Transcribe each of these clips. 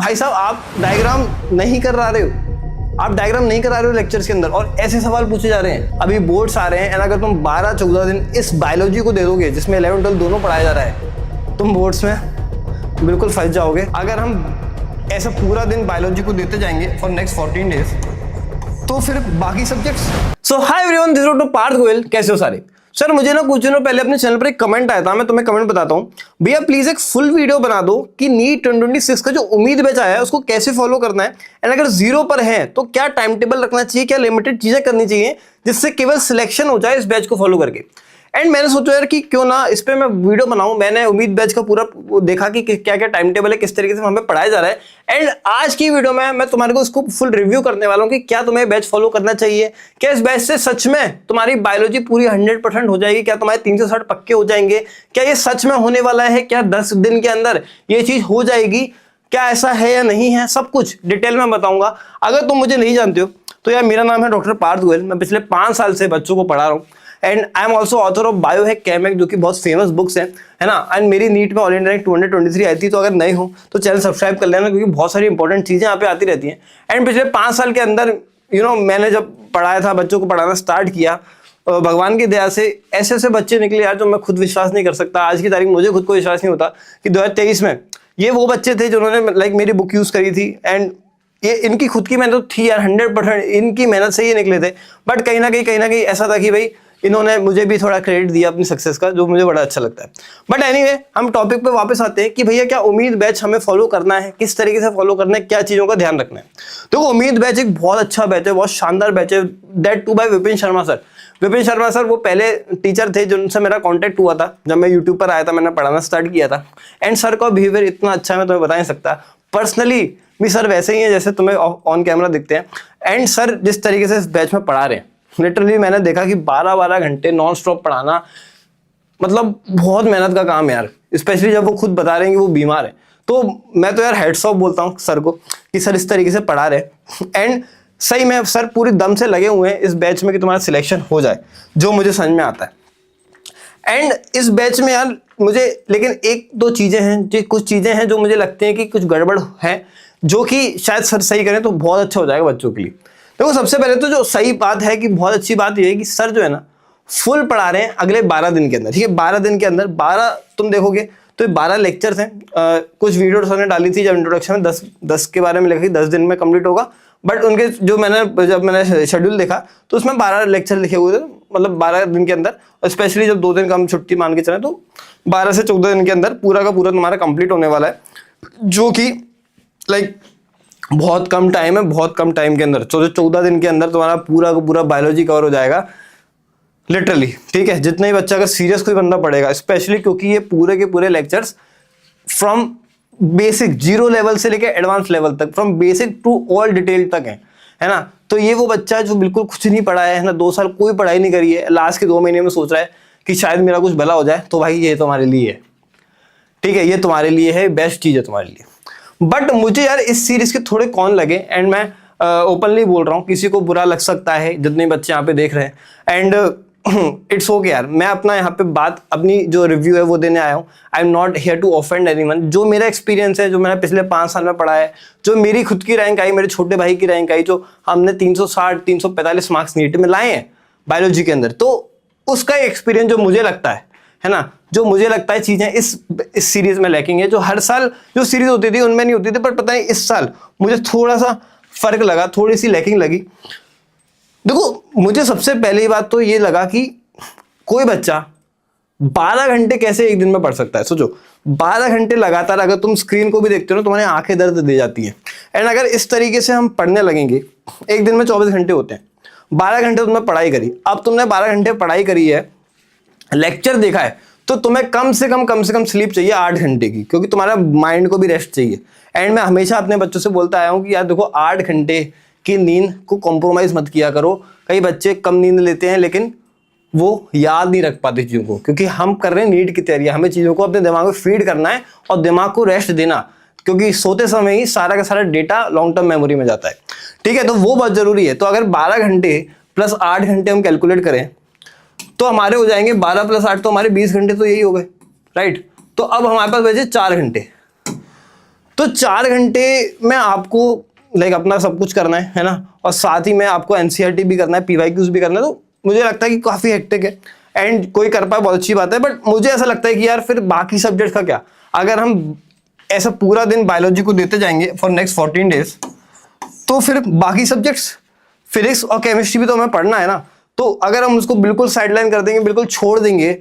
भाई साहब आप डायग्राम नहीं करा रहे हो, आप डायग्राम नहीं करा रहे हो लेक्चर्स के अंदर और ऐसे सवाल पूछे जा रहे हैं। अभी बोर्ड्स आ रहे हैं एंड अगर तुम 12-14 दिन इस बायोलॉजी को दे दोगे जिसमें 11-12 दोनों पढ़ाया जा रहा है, तुम बोर्ड्स में बिल्कुल फंस जाओगे। अगर हम ऐसा पूरा दिन बायोलॉजी को देते जाएंगे फॉर नेक्स्ट 14 डेज तो फिर बाकी subjects. So hi everyone, this is doctor Parth Goyal. कैसे हो सारे? सर मुझे ना कुछ दिनों पहले अपने चैनल पर एक कमेंट आया था, मैं तुम्हें कमेंट बताता हूँ। भैया प्लीज एक फुल वीडियो बना दो कि नीट 2026 का जो उम्मीद बैच आया है उसको कैसे फॉलो करना है एंड अगर 0 पर है तो क्या टाइम टेबल रखना चाहिए, क्या लिमिटेड चीजें करनी चाहिए जिससे केवल सिलेक्शन हो जाए इस बैच को फॉलो करके। एंड मैंने सोचा यार कि क्यों ना इस पे मैं वीडियो बनाऊं। मैंने उम्मीद बैच का पूरा देखा कि क्या क्या टाइम टेबल है, किस तरीके से हमें पढ़ाया जा रहा है एंड आज की वीडियो में मैं तुम्हारे को इसको फुल रिव्यू करने वाला हूं कि क्या तुम्हें बैच फॉलो करना चाहिए, क्या इस बैच से सच में तुम्हारी बायोलॉजी पूरी 100% हो जाएगी, क्या तुम्हारे 360 पक्के हो जाएंगे, क्या ये सच में होने वाला है, क्या 10 दिन के अंदर ये चीज हो जाएगी, क्या ऐसा है या नहीं है, सब कुछ डिटेल में बताऊंगा। अगर तुम मुझे नहीं जानते हो तो यार मेरा नाम है डॉक्टर पार्थ गोयल। मैं पिछले 5 साल से बच्चों को पढ़ा रहा हूँ and I am also author of biohack chemhack, जो कि बहुत फेमस बुक्स है ना। एंड मेरी नीट में ऑल इंडिया रैंक 223 आई थी, तो अगर नए हो तो चैनल सब्सक्राइब कर लेना क्योंकि बहुत सारी इंपॉर्टेंट चीजें यहाँ पे आती रहती हैं। एंड पिछले 5 साल के अंदर मैंने जब पढ़ाया था, बच्चों को पढ़ाना स्टार्ट किया, भगवान की दया से ऐसे ऐसे बच्चे निकले यार जो मैं खुद विश्वास नहीं कर सकता। आज की तारीख मुझे खुद को विश्वास नहीं होता कि 2023 में ये वो बच्चे थे जिन्होंने मेरी बुक यूज करी थी एंड ये इनकी खुद की मेहनत थी यार, 100% इनकी मेहनत से ये निकले थे। बट कहीं ना कहीं ऐसा था कि भाई इन्होंने मुझे भी थोड़ा क्रेडिट दिया अपनी सक्सेस का, जो मुझे बड़ा अच्छा लगता है। बट एनीवे हम टॉपिक पे वापस आते हैं कि भैया क्या उम्मीद बैच हमें फॉलो करना है, किस तरीके से फॉलो करना है, क्या चीजों का ध्यान रखना है। तो उम्मीद बैच एक बहुत अच्छा बैच है, बहुत शानदार बैच है, that too by Vipin Sharma sir. Vipin Sharma sir वो पहले टीचर थे जिनसे मेरा कॉन्टेक्ट हुआ था जब मैं यूट्यूब पर आया था, मैंने पढ़ाना स्टार्ट किया था एंड सर का बिहेवियर इतना अच्छा है मैं तुम्हें बता नहीं सकता। पर्सनली भी सर वैसे ही है जैसे तुम्हें ऑन कैमरा दिखते हैं एंड सर जिस तरीके से इस बैच में पढ़ा रहे हैं, लिटरली मैंने देखा कि 12-12 घंटे नॉन स्टॉप पढ़ाना मतलब बहुत मेहनत का काम है यार, स्पेशली जब वो खुद बता रहे हैं कि वो बीमार है। तो मैं तो यार हेड्स ऑफ बोलता हूँ सर को कि सर इस तरीके से पढ़ा रहे हैं एंड सही में सर पूरी दम से लगे हुए हैं इस बैच में कि तुम्हारा सिलेक्शन हो जाए, जो मुझे समझ में आता है। एंड इस बैच में यार मुझे लेकिन 1-2 चीजें हैं, कुछ चीजें हैं जो मुझे लगती हैं कि कुछ गड़बड़ है, जो कि शायद सर सही करें तो बहुत अच्छा हो जाएगा बच्चों के लिए। देखो सबसे पहले तो जो सही बात है कि बहुत अच्छी बात यह है कि सर जो है ना फुल पढ़ा रहे हैं अगले 12 दिन के अंदर। ठीक है, 12 दिन के अंदर 12 तुम देखोगे तो 12 लेक्चर्स हैं। कुछ वीडियो सर ने डाली थी जब इंट्रोडक्शन में 10 के बारे में लिखा कि 10 दिन में कंप्लीट होगा, बट उनके जो जब मैंने शेड्यूल देखा तो उसमें 12 लेक्चर लिखे हुए थे, मतलब 12 दिन के अंदर, और स्पेशली जब 2 दिन का हम छुट्टी मान के चले तो 12 से 14 दिन के अंदर पूरा का पूरा तुम्हारा कंप्लीट होने वाला है, जो कि लाइक बहुत कम टाइम है। बहुत कम टाइम के अंदर 14 दिन के अंदर तुम्हारा पूरा का पूरा बायोलॉजी कवर हो जाएगा लिटरली। ठीक है, जितना ही बच्चा अगर सीरियस कोई बंदा पढ़ेगा, स्पेशली क्योंकि ये पूरे के पूरे लेक्चर्स फ्रॉम बेसिक 0 लेवल से लेकर एडवांस लेवल तक, from basic to all detail तक है ना। तो ये वो बच्चा है जो बिल्कुल कुछ नहीं पढ़ा है ना, 2 साल कोई पढ़ाई नहीं करी है, लास्ट के 2 महीने में सोच रहा है कि शायद मेरा कुछ भला हो जाए, तो भाई ये तुम्हारे लिए है। ठीक है, ये तुम्हारे लिए है, बेस्ट चीज है तुम्हारे लिए। बट मुझे यार इस सीरीज के थोड़े कौन लगे एंड मैं ओपनली बोल रहा हूँ, किसी को बुरा लग सकता है जितने बच्चे यहाँ पे देख रहे हैं एंड इट्स ओके यार। मैं अपना यहाँ पे बात अपनी जो रिव्यू है वो देने आया हूँ। I am not here to offend anyone. जो मेरा एक्सपीरियंस है, जो मैंने पिछले 5 साल में पढ़ा है, जो मेरी खुद की रैंक आई, मेरे छोटे भाई की रैंक आई, जो हमने 360-345 मार्क्स नीट में लाए हैं बायोलॉजी के अंदर, तो उसका एक्सपीरियंस जो मुझे लगता है ना, जो मुझे लगता है चीजें इस सीरीज में लैकिंग है, जो हर साल जो सीरीज होती थी उनमें नहीं होती थी, पर पता नहीं इस साल मुझे थोड़ा सा फर्क लगा, थोड़ी सी लैकिंग लगी। देखो मुझे सबसे पहली बात तो ये लगा कि कोई बच्चा 12 घंटे कैसे एक दिन में पढ़ सकता है। सोचो 12 घंटे लगातार अगर तुम स्क्रीन को भी देखते हो ना, तुम्हारी आंखें दर्द दे जाती हैं। एंड अगर इस तरीके से हम पढ़ने लगेंगे, एक दिन में 24 घंटे होते हैं, 12 घंटे तुमने पढ़ाई करी, अब तुमने 12 घंटे पढ़ाई करी है, लेक्चर देखा है, तो तुम्हें कम से कम स्लीप चाहिए 8 घंटे की, क्योंकि तुम्हारा माइंड को भी रेस्ट चाहिए। एंड मैं हमेशा अपने बच्चों से बोलता आया हूं कि यार देखो 8 घंटे की नींद को कॉम्प्रोमाइज मत किया करो। कई बच्चे कम नींद लेते हैं लेकिन वो याद नहीं रख पाते चीजों को, क्योंकि हम कर रहे हैं नीट की तैयारी, हमें चीजों को अपने दिमाग में फीड करना है और दिमाग को रेस्ट देना, क्योंकि सोते समय ही सारा का सारा डेटा लॉन्ग टर्म मेमोरी में जाता है। ठीक है, तो वो बहुत जरूरी है। तो अगर 12 घंटे प्लस 8 घंटे हम कैलकुलेट करें तो हमारे हो जाएंगे 12 + 8 तो हमारे 20 घंटे तो यही हो गए, राइट। तो अब हमारे पास बचे 4 घंटे। तो 4 घंटे में आपको लाइक अपना सब कुछ करना है ना, और साथ ही में आपको एनसीईआरटी भी करना है, पीवाईक्यूज भी करना है, तो मुझे लगता है कि काफी हेक्टिक है। एंड कोई कर पाए बहुत अच्छी बात है, बट मुझे ऐसा लगता है कि यार फिर बाकी सब्जेक्ट का क्या, अगर हम ऐसा पूरा दिन बायोलॉजी को देते जाएंगे फॉर नेक्स्ट 14 डेज, तो फिर बाकी सब्जेक्ट्स फिजिक्स और केमिस्ट्री भी तो हमें पढ़ना है ना। तो अगर हम उसको बिल्कुल साइडलाइन कर देंगे, बिल्कुल छोड़ देंगे,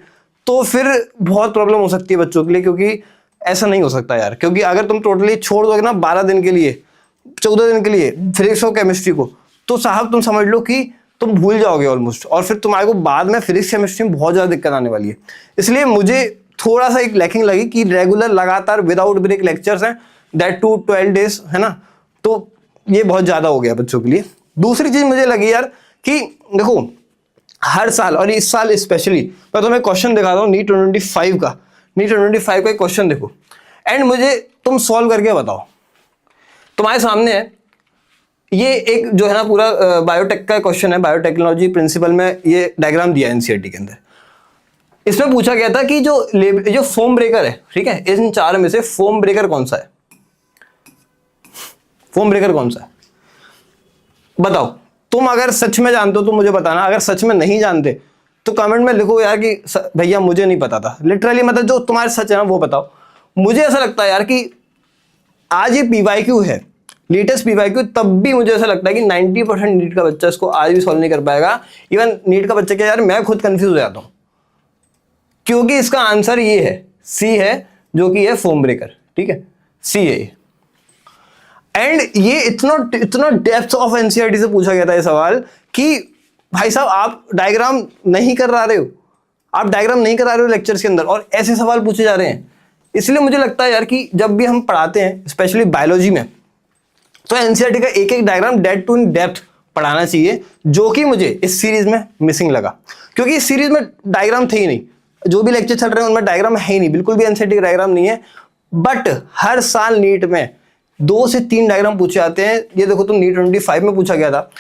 तो फिर बहुत प्रॉब्लम हो सकती है बच्चों के लिए, क्योंकि ऐसा नहीं हो सकता यार। क्योंकि अगर तुम टोटली छोड़ दोगे ना 12 दिन के लिए, 14 दिन के लिए फिजिक्स और केमिस्ट्री को, तो साहब तुम समझ लो कि तुम भूल जाओगे ऑलमोस्ट, और फिर तुम्हारे को बाद में फिजिक्स केमिस्ट्री में बहुत ज्यादा दिक्कत आने वाली है। इसलिए मुझे थोड़ा सा एक लैकिंग लगी कि रेगुलर लगातार विदाउट ब्रेक लेक्चर्स हैं, दैट टू 12 डेज, है ना। तो ये बहुत ज्यादा हो गया बच्चों के लिए। दूसरी चीज मुझे लगी यार कि देखो हर साल, और इस साल स्पेशली, मैं तुम्हें क्वेश्चन दिखा रहा हूँ नीट 2025 का। नीट 2025 का एक क्वेश्चन देखो, एंड मुझे तुम सॉल्व करके बताओ। तुम्हारे सामने है ये एक जो है ना पूरा बायोटेक का क्वेश्चन है, बायोटेक्नोलॉजी प्रिंसिपल में ये डायग्राम दिया है एनसीईआरटी के अंदर। इसमें पूछा गया था कि जो फोम ब्रेकर है, ठीक है, इन 4 में से फोम ब्रेकर कौन सा है? फोम ब्रेकर कौन सा है बताओ। तुम अगर सच में जानते हो तो मुझे बताना, अगर सच में नहीं जानते तो कमेंट में लिखो यार कि भैया मुझे नहीं पता था। लिटरली मतलब जो तुम्हारे सच है ना वो बताओ। मुझे ऐसा लगता है यार कि आज ये पीवाईक्यू है, लेटेस्ट पीवाईक्यू, तब भी मुझे ऐसा लगता है कि 90% नीट का बच्चा इसको आज भी सॉल्व नहीं कर पाएगा। इवन नीट का बच्चा क्या यार, मैं खुद कंफ्यूज हो जाता हूं, क्योंकि इसका आंसर ये है, सी है, जो कि है फोम ब्रेकर, ठीक है, सी है। एंड ये इतना डेप्थ ऑफ एनसीईआरटी से पूछा गया था ये सवाल कि भाई साहब आप डायग्राम नहीं करा रहे हो, आप डायग्राम नहीं करा रहे हो लेक्चर्स के अंदर, और ऐसे सवाल पूछे जा रहे हैं। इसलिए मुझे लगता है यार कि जब भी हम पढ़ाते हैं स्पेशली बायोलॉजी में, तो एनसीईआरटी का एक एक डायग्राम डेप्थ टू डेप्थ पढ़ाना चाहिए, जो कि मुझे इस सीरीज में मिसिंग लगा। क्योंकि इस सीरीज में डायग्राम थे ही नहीं, जो भी लेक्चर चल रहे हैं उनमें डायग्राम है ही नहीं, बिल्कुल भी एनसीईआरटी का डायग्राम नहीं है। बट हर साल नीट में 2 से 3 डायग्राम पूछे जाते हैं। ये देखो तुम नीट 25 में पूछा गया था,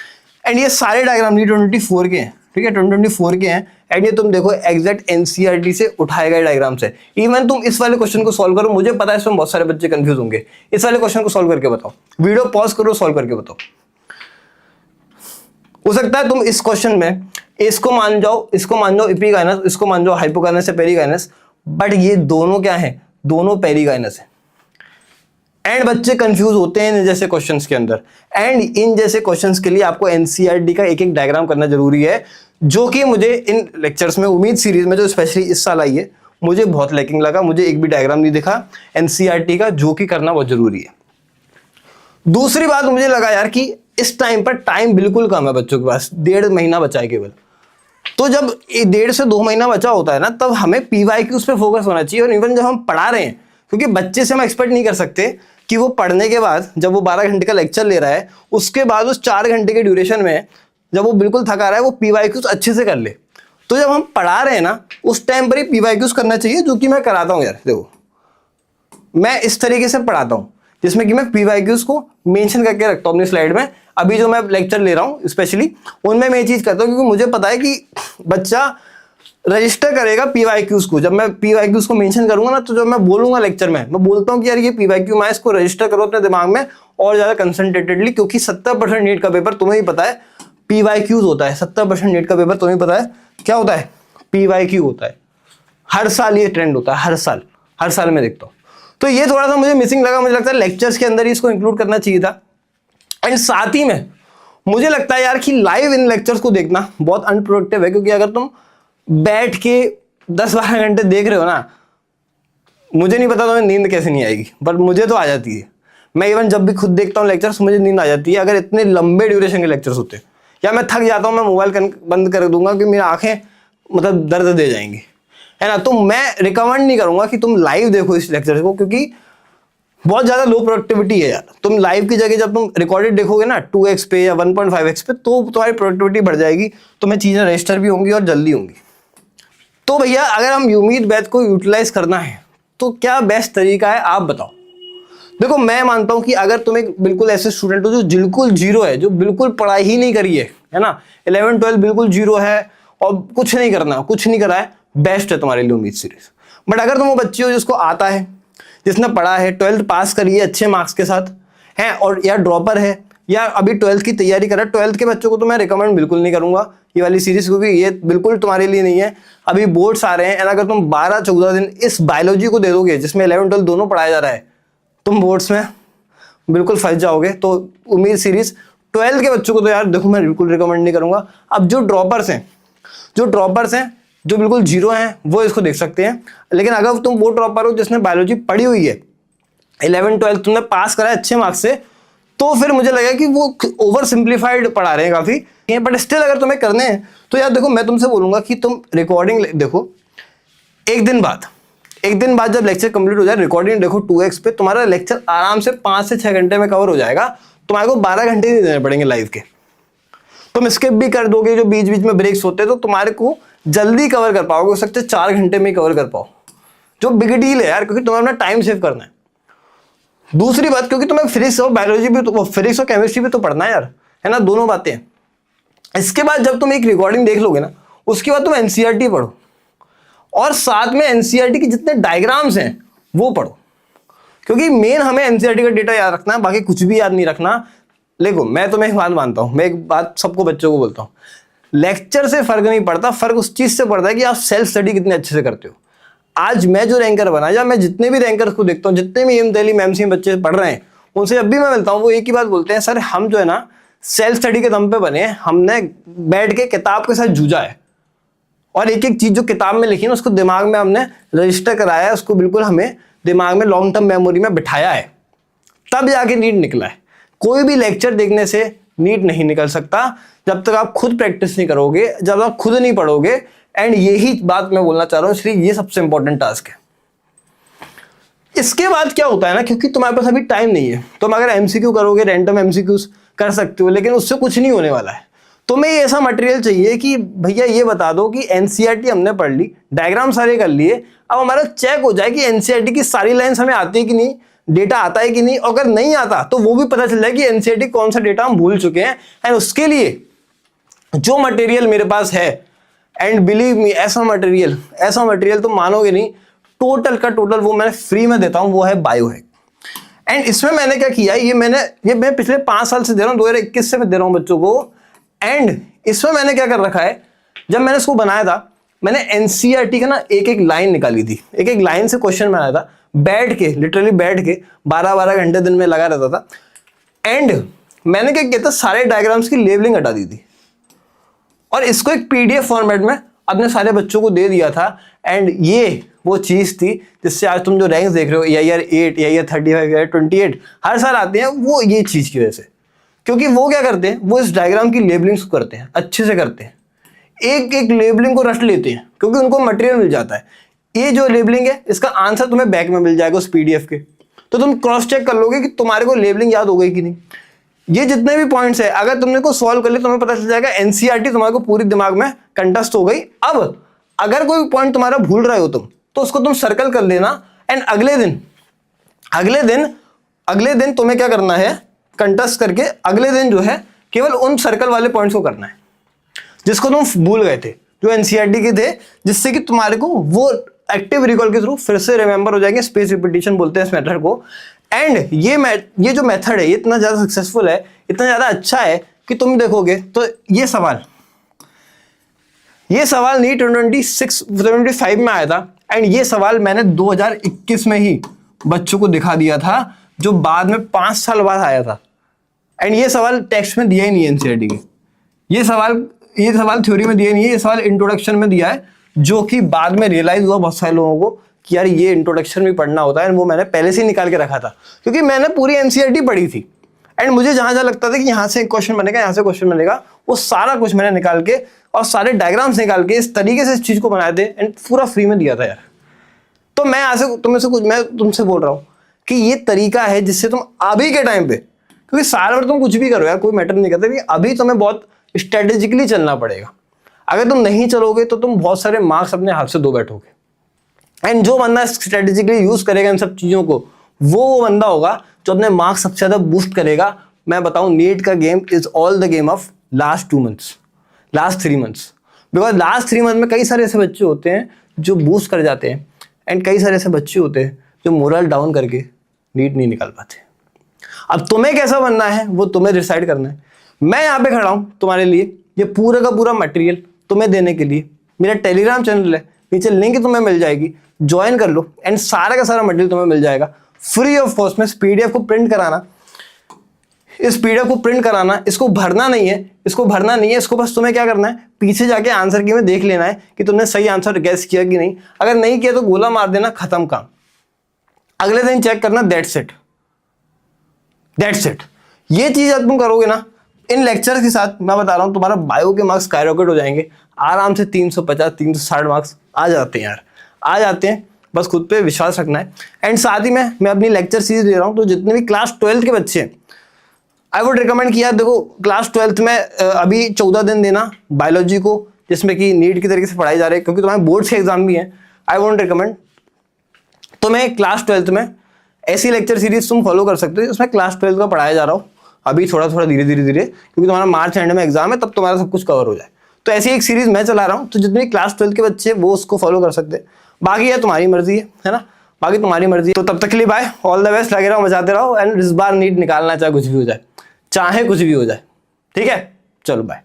एंड ये सारे डायग्राम नीट 24 के हैं, ठीक है, 2024 के हैं। एंड ये तुम देखो एग्जैक्ट एनसीईआरटी से उठाए गए डायग्राम से। इवन तुम इस वाले क्वेश्चन को सॉल्व करो, मुझे पता है इसमें बहुत सारे बच्चे कंफ्यूज होंगे, इस वाले क्वेश्चन को सॉल्व करके बताओ, वीडियो पॉज करो, सॉल्व करके बताओ। हो सकता है तुम इस क्वेश्चन में इसको मान जाओ, इसको मान जाओ एपिगाइनस, इसको मान जाओ हाइपोगाइनस या पेरिगाइनस, बट ये दोनों क्या है, दोनों पेरिगाइनस है। एंड बच्चे कंफ्यूज होते हैं इन जैसे क्वेश्चंस के अंदर, एंड इन जैसे क्वेश्चंस के लिए आपको एनसीईआरटी का एक एक डायग्राम करना जरूरी है, जो कि मुझे इन लेक्चर्स में, उम्मीद सीरीज में जो स्पेशली इस साल आई है, मुझे बहुत लैकिंग लगा। मुझे एक भी डायग्राम नहीं दिखा एनसीईआरटी का, जो कि करना बहुत जरूरी है। दूसरी बात मुझे लगा यार कि इस टाइम पर टाइम बिल्कुल कम है बच्चों के पास, 1.5 महीना बचा है केवल। तो जब 1.5 से 2 महीना बचा होता है ना, तब हमें पीवाईक्यूज पे फोकस होना चाहिए। और इवन जब हम पढ़ा रहे हैं, क्योंकि बच्चे से हम एक्सपेक्ट नहीं कर सकते कि वो पढ़ने के बाद, जब वो 12 घंटे का लेक्चर ले रहा है, उसके बाद उस 4 घंटे के ड्यूरेशन में जब वो बिल्कुल थका रहा है, वो पीवाईक्यूज अच्छे से कर ले। तो जब हम पढ़ा रहे हैं ना, उस टाइम पर ही पीवाईक्यूज करना चाहिए, जो कि मैं कराता हूँ यार। देखो मैं इस तरीके से पढ़ाता हूँ, जिसमें कि मैं पीवाईक्यूज को मेंशन करके रखता हूँ अपनी स्लाइड में। अभी जो मैं लेक्चर ले रहा हूँ स्पेशली, उनमें मैं ये चीज करता हूँ, क्योंकि मुझे पता है कि बच्चा रजिस्टर करेगा पीवाईक्यूज को। जब मैं पीवाईक्यूज को मेंशन करूंगा ना, तो जब मैं बोलूंगा लेक्चर में, मैं बोलता हूँ कि यार ये पीवाईक्यू मैं इसको रजिस्टर करो अपने दिमाग में और ज्यादा कंसंट्रेटेडली, क्योंकि 70% नीट का पेपर तुम्हें ही पता है पीवाईक्यूज होता है। 70% नीट का पेपर तुम्हें पता है क्या होता है, पीवाईक्यू होता है। हर साल ये ट्रेंड होता है, हर साल मैं देखता हूँ। तो ये थोड़ा सा मुझे मिसिंग लगा, मुझे लगता है लेक्चर्स के अंदर ही इसको इंक्लूड करना चाहिए था। एंड साथ ही में मुझे लगता है यार कि लाइव इन लेक्चर्स को देखना बहुत अनप्रोडक्टिव है, क्योंकि अगर तुम बैठ के 10-12 घंटे देख रहे हो ना, मुझे नहीं पता तुम्हें नींद कैसे नहीं आएगी, बट मुझे तो आ जाती है। मैं इवन जब भी खुद देखता हूँ लेक्चर्स, मुझे नींद आ जाती है अगर इतने लंबे ड्यूरेशन के लेक्चर्स होते हैं। या मैं थक जाता हूँ, मैं मोबाइल बंद कर दूंगा कि मेरी आंखें मतलब दर्द दे जाएंगी, है ना। तो मैं रिकमेंड नहीं करूंगा कि तुम लाइव देखो इस लेक्चर को, क्योंकि बहुत ज्यादा लो प्रोडक्टिविटी है यार। तुम लाइव की जगह जब तुम रिकॉर्डेड देखोगे ना 2x पे या 1.5x पे, तो तुम्हारी प्रोडक्टिविटी बढ़ जाएगी, तुम्हें चीजें रजिस्टर भी होंगी और जल्दी होंगी। तो भैया अगर हम यूमीद बैच को यूटिलाइज करना है, तो क्या बेस्ट तरीका है आप बताओ। देखो मैं मानता हूं कि अगर तुम एक बिल्कुल ऐसे स्टूडेंट हो जो बिल्कुल जीरो है, जो बिल्कुल पढ़ाई ही नहीं करी है ना, 11-12 बिल्कुल जीरो है और कुछ नहीं करना, कुछ नहीं करा है, बेस्ट है तुम्हारे लिए उम्मीद सीरीज। बट अगर तुम वो बच्चे हो जिसको आता है, जिसने पढ़ा है, 12th पास करी है अच्छे मार्क्स के साथ है, और या ड्रॉपर है या अभी 12th की तैयारी कर रहा है, 12th के बच्चों को तो मैं रिकमेंड बिल्कुल नहीं करूंगा ये वाली सीरीज, क्योंकि ये बिल्कुल तुम्हारे लिए नहीं है। अभी बोर्ड्स आ रहे हैं, अगर तुम 12-14 दिन इस बायोलॉजी को दे दोगे जिसमें 11-12 दोनों पढ़ाया जा रहा है, तुम बोर्ड्स में बिल्कुल फंस जाओगे। तो उम्मीद सीरीज 12th के बच्चों को तो यार देखो मैं बिल्कुल रिकमेंड नहीं करूंगा। अब जो ड्रॉपर्स हैं जो बिल्कुल जीरो हैं वो इसको देख सकते हैं, लेकिन अगर तुम वो ड्रॉपर हो जिसने बायोलॉजी पढ़ी हुई है, 11-12 तुमने पास करा है अच्छे मार्क्स से, तो फिर मुझे लगा कि वो ओवर सिंप्लीफाइड पढ़ा रहे हैं काफी, बट स्टिल अगर तुम्हें करने हैं तो यार देखो मैं तुमसे बोलूंगा कि तुम रिकॉर्डिंग देखो, एक दिन बाद जब लेक्चर कंप्लीट हो जाए रिकॉर्डिंग देखो 2x पे, तुम्हारा लेक्चर आराम से 5 से 6 घंटे में कवर हो जाएगा। तुम्हारे को 12 घंटे नहीं देने पड़ेंगे लाइव के, तुम स्किप भी कर दोगे जो बीच बीच में ब्रेक्स होते हैं, तो तुम्हारे को जल्दी कवर कर पाओगे, हो सकता है 4 घंटे में ही कवर कर पाओ, जो बिग डील है यार, क्योंकि तुम्हें अपना टाइम सेव करना है। दूसरी बात, क्योंकि तुम्हें फिजिक्स और बायोलॉजी भी तो, फिजिक्स और केमिस्ट्री भी तो पढ़ना है यार, है ना, दोनों बातें। इसके बाद जब तुम एक रिकॉर्डिंग देख लोगे ना, उसके बाद तुम एनसीईआरटी पढ़ो, और साथ में एनसीईआरटी के जितने डायग्राम्स हैं वो पढ़ो, क्योंकि मेन हमें एनसीईआरटी का डेटा याद रखना है, बाकी कुछ भी याद नहीं रखना। देखो मैं तुम्हें एक बात मानता हूं, मैं एक बात सबको बच्चों को बोलता हूं, लेक्चर से फर्क नहीं पड़ता, फर्क उस चीज से पड़ता है कि आप सेल्फ स्टडी कितने अच्छे से करते हो। आज मैं जो रैंकर बना, या मैं जितने भी रैंकर्स को देखता हूँ, जितने भी एम दिल्ली मैमसी बच्चे पढ़ रहे हैं, उनसे जब भी मैं मिलता हूँ वो एक ही बात बोलते हैं, सर हम जो है ना सेल्फ स्टडी के दम पे बने, हमने बैठ के किताब के साथ जूझा है, और एक एक चीज जो किताब में लिखी ना उसको दिमाग में हमने रजिस्टर कराया है, उसको बिल्कुल हमें दिमाग में लॉन्ग टर्म मेमोरी में बिठाया है, तब जाके नीट निकला है। कोई भी लेक्चर देखने से नीट नहीं निकल सकता जब तक आप खुद प्रैक्टिस नहीं करोगे, जब आप खुद नहीं पढ़ोगे। एंड यही बात मैं बोलना चाह रहा हूं, इसलिए ये सबसे इंपॉर्टेंट टास्क है। इसके बाद क्या होता है ना, क्योंकि तुम्हारे पास अभी टाइम नहीं है, तुम अगर एमसीक्यू करोगे, रैंडम एमसीक्यूज कर सकते हो, लेकिन उससे कुछ नहीं होने वाला है। तुम्हें ऐसा मटेरियल चाहिए कि भैया ये बता दो कि एनसीईआरटी हमने पढ़ ली, डायग्राम सारे कर लिए, अब हमारा चेक हो जाए कि एनसीईआरटी की सारी लाइंस हमें आती है कि नहीं, डेटा आता है कि नहीं, अगर नहीं आता तो वो भी पता चल जाए कि एनसीईआरटी कौन सा डेटा हम भूल चुके हैं। एंड उसके लिए जो मटेरियल मेरे पास है, एंड बिलीव मी ऐसा मटेरियल तुम मानोगे नहीं, टोटल का टोटल वो मैं फ्री में देता हूं, वो है बायोहैक। एंड इसमें मैंने क्या किया, ये मैं पिछले 5 साल से दे रहा हूं, 2021 से मैं दे रहा हूं बच्चों को। एंड इसमें मैंने क्या कर रखा है, जब मैंने इसको बनाया था, मैंने एनसीईआरटी का ना एक एक लाइन निकाली थी, एक एक लाइन से क्वेश्चन बनाया था, बैठ के लिटरली बैठ के 12-12 घंटे दिन में लगा रहता था। एंड मैंने क्या किया था, सारे डायग्राम्स की लेबलिंग हटा दी थी, और इसको एक पीडीएफ फॉर्मेट में अपने सारे बच्चों को दे दिया था। एंड ये वो चीज थी जिससे आज तुम जो रैंक्स देख रहे हो, EIR 8, EIR 35, EIR 28 हर साल आते हैं, वो ये चीज की वजह से। क्योंकि वो क्या करते हैं, वो इस डायग्राम की लेबलिंग करते हैं, अच्छे से करते हैं, एक एक लेबलिंग को रट लेते हैं, क्योंकि उनको मटेरियल मिल जाता है। ये जो लेबलिंग है इसका आंसर तुम्हें बैक में मिल जाएगा उस पीडीएफ के, तो तुम क्रॉस चेक कर लोगे कि तुम्हारे को लेबलिंग याद हो गई कि नहीं। ये जितने भी पॉइंट्स है अगर तुमने को सॉल्व कर लिया, तुम्हें पता चल जाएगा एनसीईआरटी तुम्हारे को पूरी दिमाग में कंटेस्ट हो गई। अब अगर कोई पॉइंट तुम्हारा भूल रहे हो तुम, तो उसको तुम सर्कल कर लेना, एंड अगले दिन तुम्हें क्या करना है, कंटेस्ट करके अगले दिन जो है केवल उन सर्कल वाले पॉइंट्स को करना है जिसको तुम भूल गए थे, जो एनसीईआरटी के थे, जिससे कि तुम्हारे को वो एक्टिव रिकॉल के थ्रू फिर से रिमेंबर हो जाएंगे। स्पेस रिपीटिशन बोलते हैं इस मेथड को। एंड ये जो मेथड है ये इतना ज्यादा सक्सेसफुल है, इतना ज्यादा अच्छा है कि तुम देखोगे तो ये सवाल नीट 2025 में आया था। एंड ये सवाल मैंने 2021 में ही बच्चों को दिखा दिया था, जो बाद में 5 साल बाद आया था। एंड ये सवाल टेक्स्ट में दिया ही नहीं एनसीईआरटी के, ये सवाल थ्योरी में दिया नहीं है, ये सवाल इंट्रोडक्शन में दिया है, जो कि बाद में रियलाइज हुआ बहुत सारे लोगों को कि यार ये इंट्रोडक्शन भी पढ़ना होता है। वो मैंने पहले से ही निकाल के रखा था, क्योंकि मैंने पूरी एनसीईआरटी पढ़ी थी। एंड मुझे जहां लगता था कि यहाँ से क्वेश्चन बनेगा, यहाँ से क्वेश्चन बनेगा, वो सारा कुछ मैंने निकाल के और सारे डायग्राम्स निकाल के इस तरीके से इस चीज को बनाए थे, एंड पूरा फ्री में दिया था यार। तो मैं तुमसे बोल रहा हूँ कि ये तरीका है जिससे तुम अभी के टाइम पे, क्योंकि साल भर तुम कुछ भी करो यार, कोई मैटर नहीं करता, अभी तुम्हें बहुत स्ट्रेटेजिकली चलना पड़ेगा। अगर तुम नहीं चलोगे तो तुम बहुत सारे मार्क्स अपने हाथ से धो बैठोगे। एंड जो बंदा स्ट्रेटेजिकली यूज करेगा इन सब चीजों को, वो बंदा होगा जो अपने मार्क्स सबसे ज्यादा बूस्ट करेगा। मैं बताऊं, नीट का game is all the game of last 3 months. Because last 3 month में कई सारे ऐसे बच्चे होते हैं जो बूस्ट कर जाते हैं, एंड कई सारे ऐसे बच्चे होते हैं जो मोरल डाउन करके नीट नहीं निकाल पाते। अब तुम्हें कैसा बनना है वो तुम्हें डिसाइड करना है। मैं यहाँ पे खड़ा हूँ तुम्हारे लिए, ये पूरा का पूरा मटेरियल तुम्हें देने के लिए। मेरा टेलीग्राम चैनल है, नीचे लिंक तुम्हें मिल जाएगी, ज्वाइन कर लो एंड सारा का सारा मटेरियल तुम्हें मिल जाएगा फ्री ऑफ कॉस्ट में। पीडीएफ को प्रिंट कराना, इस पीडीएफ को प्रिंट कराना, इसको भरना नहीं है, इसको बस तुम्हें क्या करना है, पीछे जाके आंसर की में देख लेना है कि तुमने सही आंसर गैस किया कि नहीं। अगर नहीं किया तो गोला मार देना, खत्म काम। अगले दिन चेक करना, दैट्स इट। ये चीज जब तुम करोगे ना इन लेक्चर्स के साथ, मैं बता रहा हूं तुम्हारा बायो के मार्क्स स्काईरॉकेट हो जाएंगे। आराम से 350 360 मार्क्स आ जाते हैं यार, आ जाते हैं। बस खुद पे विश्वास रखना है। एंड साथ ही में मैं अपनी लेक्चर सीरीज दे रहा हूं, तो जितने भी क्लास 12th के बच्चे हैं आई वुड रिकमेंड किया, देखो क्लास 12th में अभी 14 दिन देना बायोलॉजी को, जिसमें कि नीट की तरीके से पढ़ाई जा रही है, क्योंकि तुम्हारे बोर्ड्स के एग्जाम भी हैं। आई वोंट रिकमेंड तुम्हें क्लास 12th में ऐसी लेक्चर सीरीज तुम फॉलो कर सकते हो, उसमें क्लास 12th का पढ़ाया जा रहा हो अभी थोड़ा थोड़ा धीरे धीरे, क्योंकि तुम्हारा मार्च एंड में एग्जाम है, तब तुम्हारा सब कुछ कवर हो जाए। तो ऐसी एक सीरीज मैं चला रहा हूँ, तो जितने क्लास 12th के बच्चे वो उसको फॉलो कर सकते हैं। बाकी है तुम्हारी मर्जी है ना, बाकी तुम्हारी मर्जी है। तो तब तक के लिए बाय, ऑल द बेस्ट, लगे रहो, मचाते रहो एंड इस बार नीट निकालना चाहे कुछ भी हो जाए, ठीक है, चलो बाय।